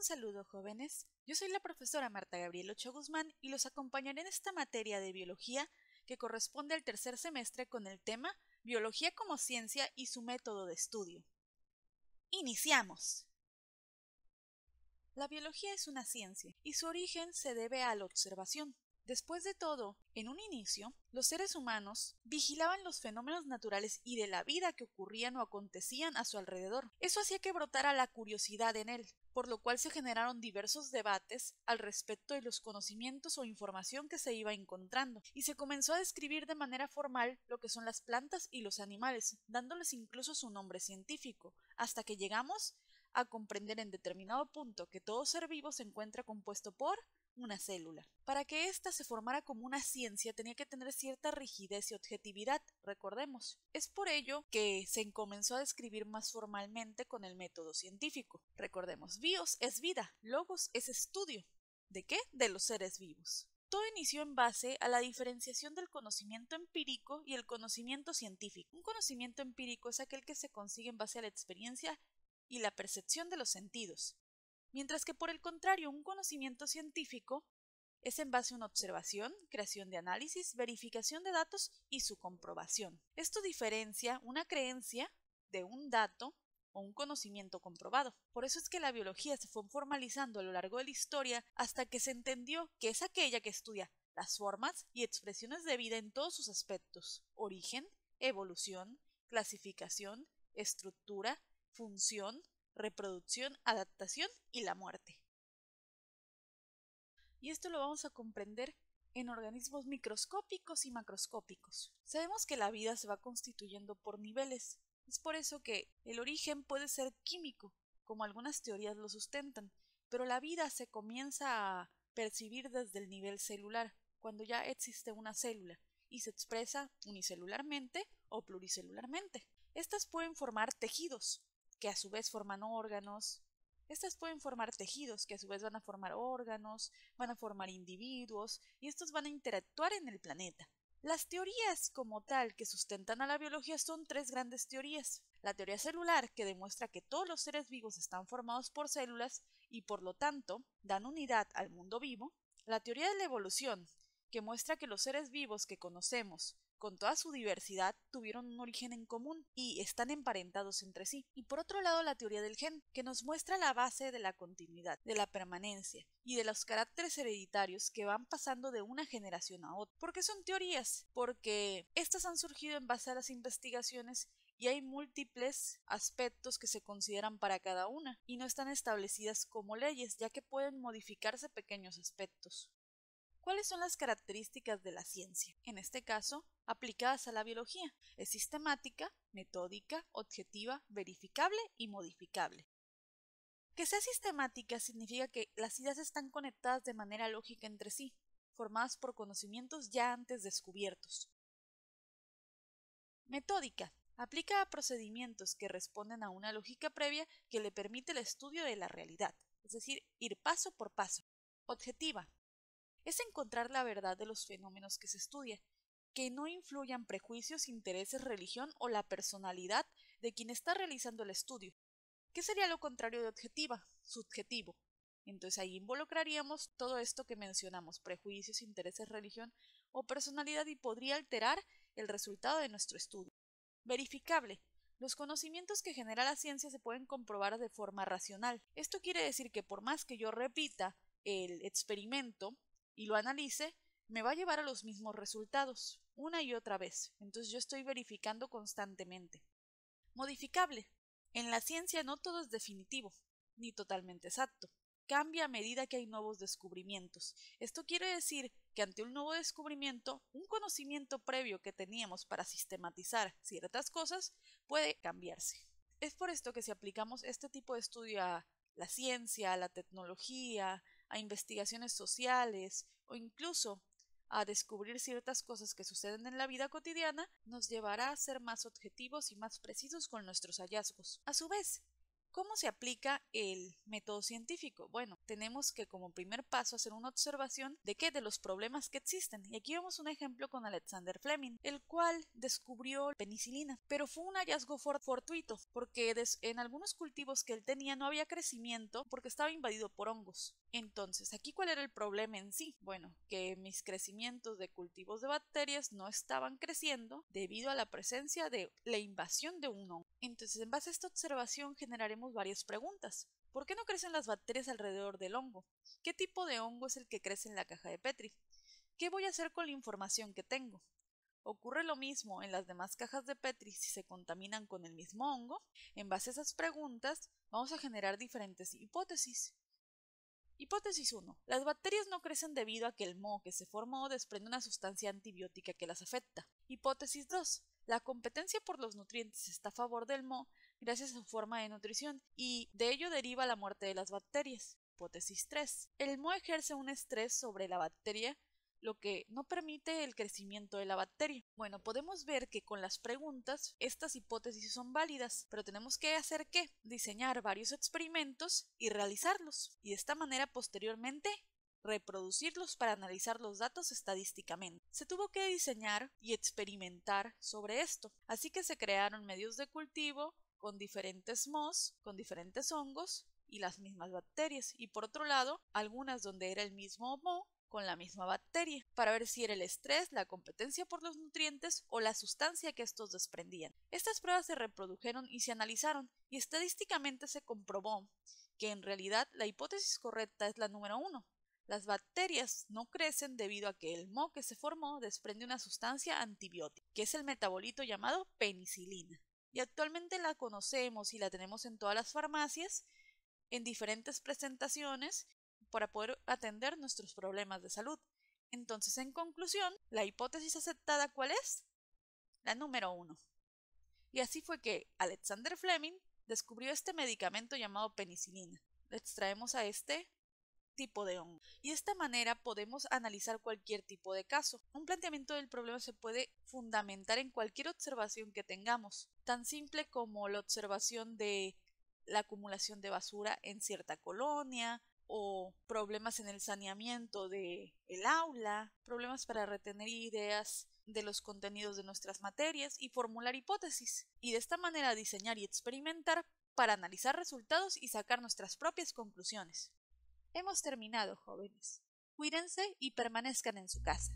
Un saludo, jóvenes. Yo soy la profesora Marta Gabriela Ochoa Guzmán y los acompañaré en esta materia de biología que corresponde al tercer semestre con el tema Biología como ciencia y su método de estudio. Iniciamos. La biología es una ciencia y su origen se debe a la observación. Después de todo, en un inicio, los seres humanos vigilaban los fenómenos naturales y de la vida que ocurrían o acontecían a su alrededor. Eso hacía que brotara la curiosidad en él, por lo cual se generaron diversos debates al respecto de los conocimientos o información que se iba encontrando, y se comenzó a describir de manera formal lo que son las plantas y los animales, dándoles incluso su nombre científico, hasta que llegamos a comprender en determinado punto que todo ser vivo se encuentra compuesto por una célula. Para que ésta se formara como una ciencia tenía que tener cierta rigidez y objetividad, recordemos. Es por ello que se comenzó a describir más formalmente con el método científico. Recordemos, bios es vida, logos es estudio. ¿De qué? De los seres vivos. Todo inició en base a la diferenciación del conocimiento empírico y el conocimiento científico. Un conocimiento empírico es aquel que se consigue en base a la experiencia y la percepción de los sentidos, mientras que por el contrario un conocimiento científico es en base a una observación, creación de análisis, verificación de datos y su comprobación. Esto diferencia una creencia de un dato o un conocimiento comprobado. Por eso es que la biología se fue formalizando a lo largo de la historia hasta que se entendió que es aquella que estudia las formas y expresiones de vida en todos sus aspectos: origen, evolución, clasificación, estructura, función, reproducción, adaptación y la muerte. Y esto lo vamos a comprender en organismos microscópicos y macroscópicos. Sabemos que la vida se va constituyendo por niveles. Es por eso que el origen puede ser químico, como algunas teorías lo sustentan, pero la vida se comienza a percibir desde el nivel celular, cuando ya existe una célula y se expresa unicelularmente o pluricelularmente. Estas pueden formar tejidos, que a su vez forman órganos. Estas pueden formar tejidos, que a su vez van a formar órganos, van a formar individuos, y estos van a interactuar en el planeta. Las teorías como tal que sustentan a la biología son tres grandes teorías. La teoría celular, que demuestra que todos los seres vivos están formados por células y por lo tanto dan unidad al mundo vivo. La teoría de la evolución, que muestra que los seres vivos que conocemos, con toda su diversidad, tuvieron un origen en común y están emparentados entre sí. Y por otro lado, la teoría del gen, que nos muestra la base de la continuidad, de la permanencia y de los caracteres hereditarios que van pasando de una generación a otra. ¿Por qué son teorías? Porque estas han surgido en base a las investigaciones y hay múltiples aspectos que se consideran para cada una y no están establecidas como leyes, ya que pueden modificarse pequeños aspectos. ¿Cuáles son las características de la ciencia? En este caso, aplicadas a la biología. Es sistemática, metódica, objetiva, verificable y modificable. Que sea sistemática significa que las ideas están conectadas de manera lógica entre sí, formadas por conocimientos ya antes descubiertos. Metódica. Aplica a procedimientos que responden a una lógica previa que le permite el estudio de la realidad, es decir, ir paso por paso. Objetiva. Es encontrar la verdad de los fenómenos que se estudia, que no influyan prejuicios, intereses, religión o la personalidad de quien está realizando el estudio. ¿Qué sería lo contrario de objetiva? Subjetivo. Entonces ahí involucraríamos todo esto que mencionamos: prejuicios, intereses, religión o personalidad, y podría alterar el resultado de nuestro estudio. Verificable. Los conocimientos que genera la ciencia se pueden comprobar de forma racional. Esto quiere decir que por más que yo repita el experimento y lo analice, me va a llevar a los mismos resultados una y otra vez. Entonces yo estoy verificando constantemente. Modificable. En la ciencia no todo es definitivo, ni totalmente exacto. Cambia a medida que hay nuevos descubrimientos. Esto quiere decir que ante un nuevo descubrimiento, un conocimiento previo que teníamos para sistematizar ciertas cosas puede cambiarse. Es por esto que si aplicamos este tipo de estudio a la ciencia, a la tecnología, a investigaciones sociales o incluso a descubrir ciertas cosas que suceden en la vida cotidiana, nos llevará a ser más objetivos y más precisos con nuestros hallazgos. A su vez, ¿Cómo se aplica el método científico? Bueno, tenemos que como primer paso hacer una observación de los problemas que existen. Y aquí vemos un ejemplo con Alexander Fleming, el cual descubrió la penicilina, pero fue un hallazgo fortuito, porque en algunos cultivos que él tenía no había crecimiento porque estaba invadido por hongos. Entonces, ¿aquí cuál era el problema en sí? Bueno, que mis crecimientos de cultivos de bacterias no estaban creciendo debido a la presencia de la invasión de un hongo. Entonces, en base a esta observación generaremos varias preguntas. ¿Por qué no crecen las bacterias alrededor del hongo? ¿Qué tipo de hongo es el que crece en la caja de Petri? ¿Qué voy a hacer con la información que tengo? ¿Ocurre lo mismo en las demás cajas de Petri si se contaminan con el mismo hongo? En base a esas preguntas, vamos a generar diferentes hipótesis. Hipótesis 1. Las bacterias no crecen debido a que el moho que se formó desprende una sustancia antibiótica que las afecta. Hipótesis 2. La competencia por los nutrientes está a favor del moho gracias a su forma de nutrición y de ello deriva la muerte de las bacterias. Hipótesis 3. El moho ejerce un estrés sobre la bacteria, lo que no permite el crecimiento de la bacteria. Bueno, podemos ver que con las preguntas estas hipótesis son válidas, pero tenemos que hacer ¿qué? Diseñar varios experimentos y realizarlos, y de esta manera posteriormente reproducirlos para analizar los datos estadísticamente. Se tuvo que diseñar y experimentar sobre esto, así que se crearon medios de cultivo con diferentes mohos, con diferentes hongos y las mismas bacterias, y por otro lado, algunas donde era el mismo moho con la misma bacteria, para ver si era el estrés, la competencia por los nutrientes o la sustancia que estos desprendían. Estas pruebas se reprodujeron y se analizaron, y estadísticamente se comprobó que en realidad la hipótesis correcta es la número 1. Las bacterias no crecen debido a que el moho que se formó desprende una sustancia antibiótica, que es el metabolito llamado penicilina. Y actualmente la conocemos y la tenemos en todas las farmacias, en diferentes presentaciones, para poder atender nuestros problemas de salud. Entonces, en conclusión, la hipótesis aceptada, ¿cuál es? La número 1. Y así fue que Alexander Fleming descubrió este medicamento llamado penicilina. Le extraemos a este tipo de hongo. Y de esta manera podemos analizar cualquier tipo de caso. Un planteamiento del problema se puede fundamentar en cualquier observación que tengamos, tan simple como la observación de la acumulación de basura en cierta colonia, o problemas en el saneamiento del aula, problemas para retener ideas de los contenidos de nuestras materias y formular hipótesis, y de esta manera diseñar y experimentar para analizar resultados y sacar nuestras propias conclusiones. Hemos terminado, jóvenes. Cuídense y permanezcan en su casa.